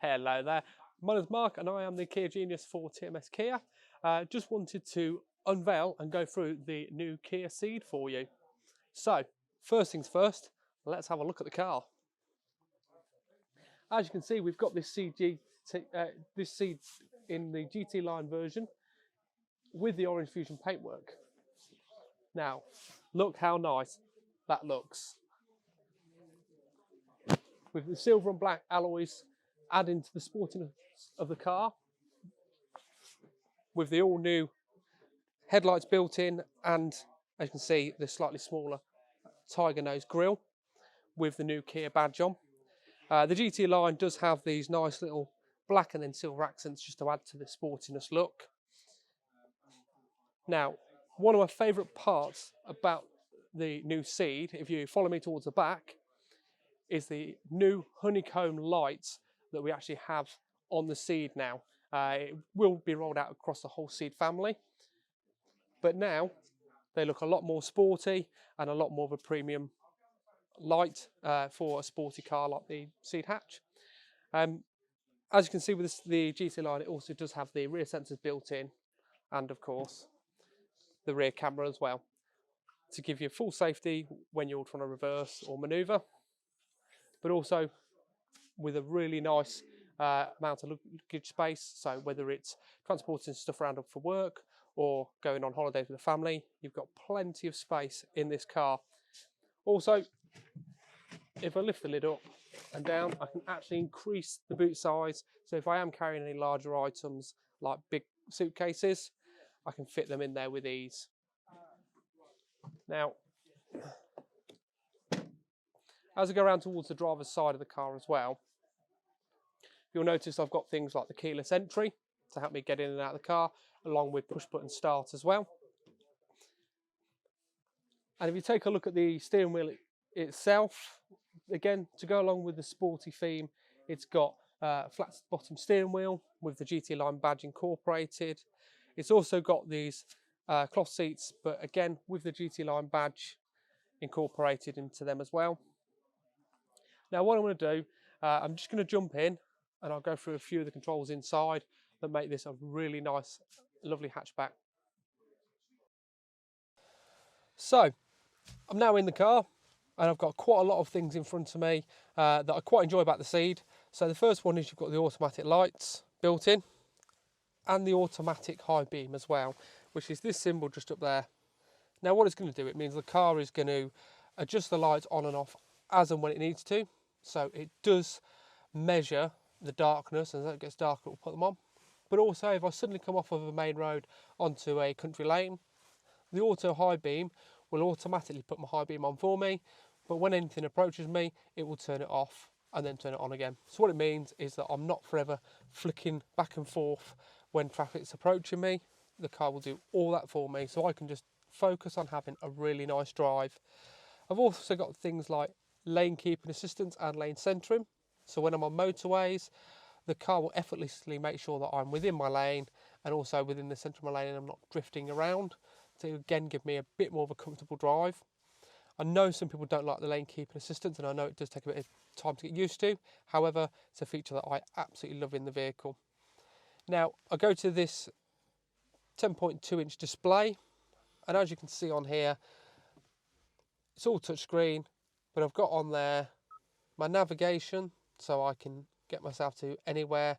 Hello there, my name's Mark and I am the Kia Genius for TMS Kia. Just wanted to unveil and go through the new Kia Ceed for you. So, first things first, let's have a look at the car. As you can see, we've got this Ceed in the GT line version with the orange fusion paintwork. Now, look how nice that looks. With the silver and black alloys adding to the sportiness of the car, with the all new headlights built in, and as you can see, the slightly smaller tiger nose grille with the new Kia badge on. The GT line does have these nice little black and then silver accents just to add to the sportiness look. Now, one of my favourite parts about the new Ceed, if you follow me towards the back, is the new honeycomb lights that we actually have on the Ceed now. It will be rolled out across the whole Ceed family, but now they look a lot more sporty and a lot more of a premium light for a sporty car like the Ceed hatch. As you can see with the GT line, it also does have the rear sensors built in, and of course the rear camera as well, to give you full safety when you're trying to reverse or manoeuvre, but also with a really nice amount of luggage space. So whether it's transporting stuff around for work or going on holidays with the family, you've got plenty of space in this car. Also, if I lift the lid up and down, I can actually increase the boot size. So if I am carrying any larger items like big suitcases, I can fit them in there with ease. Now, as I go around towards the driver's side of the car as well, you'll notice I've got things like the keyless entry to help me get in and out of the car, along with push button start as well. And if you take a look at the steering wheel itself, again, to go along with the sporty theme, it's got flat bottom steering wheel with the GT line badge incorporated. It's also got these cloth seats, but again, with the GT line badge incorporated into them as well. Now, what I'm going to do, I'm just going to jump in and I'll go through a few of the controls inside that make this a really nice, lovely hatchback. So, I'm now in the car and I've got quite a lot of things in front of me that I quite enjoy about the Ceed. So the first one is you've got the automatic lights built in and the automatic high beam as well, which is this symbol just up there. Now what it's going to do, it means the car is going to adjust the lights on and off as and when it needs to. So it does measure the darkness, and as it gets darker it will put them on. But also if I suddenly come off of a main road onto a country lane, the auto high beam will automatically put my high beam on for me, but when anything approaches me, it will turn it off and then turn it on again. So what it means is that I'm not forever flicking back and forth when traffic's approaching me. The car will do all that for me, so I can just focus on having a really nice drive. I've also got things like lane keeping assistance and lane centering. So when I'm on motorways, the car will effortlessly make sure that I'm within my lane and also within the centre of my lane and I'm not drifting around, to again give me a bit more of a comfortable drive. I know some people don't like the lane keeping assistance, and I know it does take a bit of time to get used to. However, it's a feature that I absolutely love in the vehicle. Now, I go to this 10.2-inch display, and as you can see on here, it's all touchscreen, but I've got on there my navigation, so I can get myself to anywhere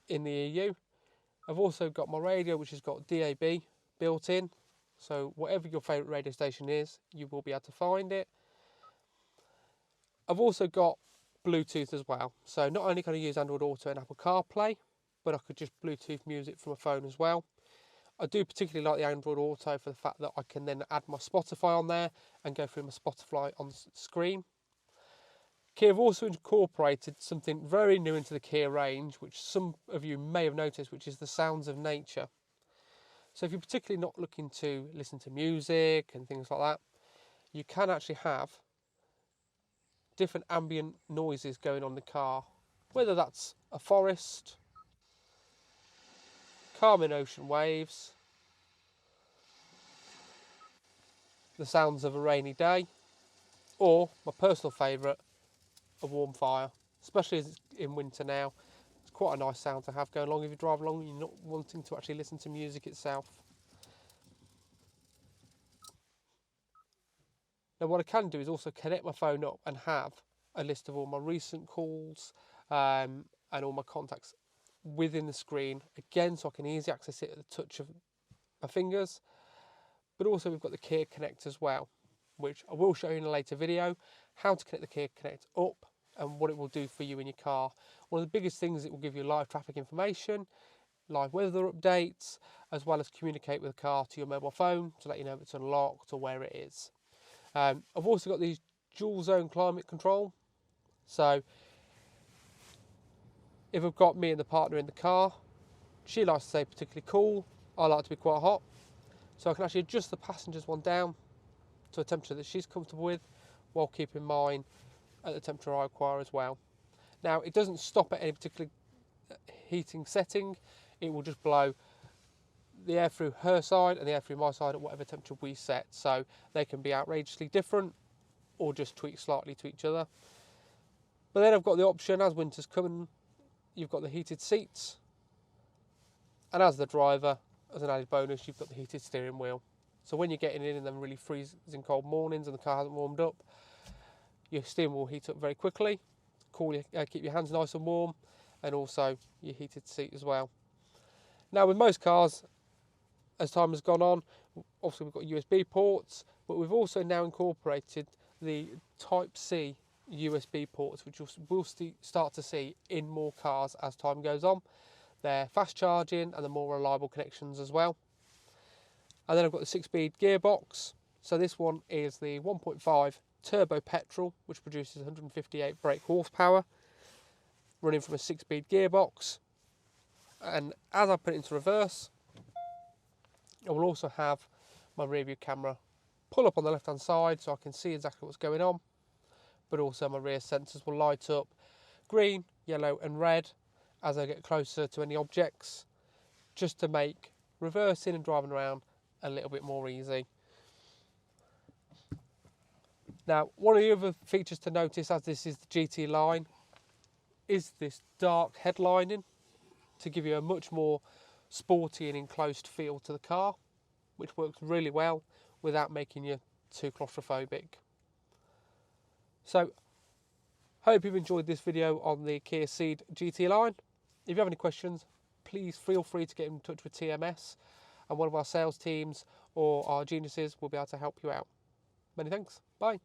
in the EU. I've also got my radio, which has got DAB built in, so whatever your favourite radio station is, you will be able to find it. I've also got Bluetooth as well, so not only can I use Android Auto and Apple CarPlay, but I could just Bluetooth music from a phone as well. I do particularly like the Android Auto for the fact that I can then add my Spotify on there and go through my Spotify on the screen. Kia have also incorporated something very new into the Kia range, which some of you may have noticed, which is the sounds of nature. So if you're particularly not looking to listen to music and things like that, you can actually have different ambient noises going on in the car, whether that's a forest, calming ocean waves, the sounds of a rainy day, or my personal favourite, a warm fire. especially as it's in winter now. It's quite a nice sound to have going along if you drive along and you're not wanting to actually listen to music itself. Now what I can do is also connect my phone up and have a list of all my recent calls and all my contacts within the screen, again, so I can easily access it at the touch of my fingers. But also we've got the Kia Connect as well, which I will show you in a later video, how to connect the Kia Connect up and what it will do for you in your car. One of the biggest things, it will give you live traffic information, live weather updates, as well as communicate with the car to your mobile phone to let you know if it's unlocked or where it is. I've also got these dual zone climate control. So if I've got me and the partner in the car, she likes to stay particularly cool, I like to be quite hot. So I can actually adjust the passenger's one down to a temperature that she's comfortable with, while keeping mine at the temperature I require as well. Now it doesn't stop at any particular heating setting, it will just blow the air through her side and the air through my side at whatever temperature we set. So they can be outrageously different or just tweak slightly to each other. But then I've got the option, as winter's coming, you've got the heated seats, and as the driver, as an added bonus, you've got the heated steering wheel. So when you're getting in them really freezing cold mornings and the car hasn't warmed up, your steering wheel will heat up very quickly, keep your hands nice and warm, and also your heated seat as well. Now with most cars, as time has gone on, obviously we've got USB ports, but we've also now incorporated the Type-C USB ports, which we'll start to see in more cars as time goes on. They're fast charging and they're more reliable connections as well. And then I've got the 6-speed gearbox. So this one is the 1.5 turbo petrol, which produces 158 brake horsepower, running from a 6-speed gearbox. And as I put it into reverse, I will also have my rear view camera pull up on the left hand side so I can see exactly what's going on, but also my rear sensors will light up green, yellow and red as I get closer to any objects, just to make reversing and driving around a little bit more easy. Now one of the other features to notice, as this is the GT line, is this dark headlining to give you a much more sporty and enclosed feel to the car, which works really well without making you too claustrophobic. So hope you've enjoyed this video on the Kia Ceed GT line. If you have any questions, please feel free to get in touch with TMS, and one of our sales teams or our geniuses will be able to help you out. Many thanks. Bye.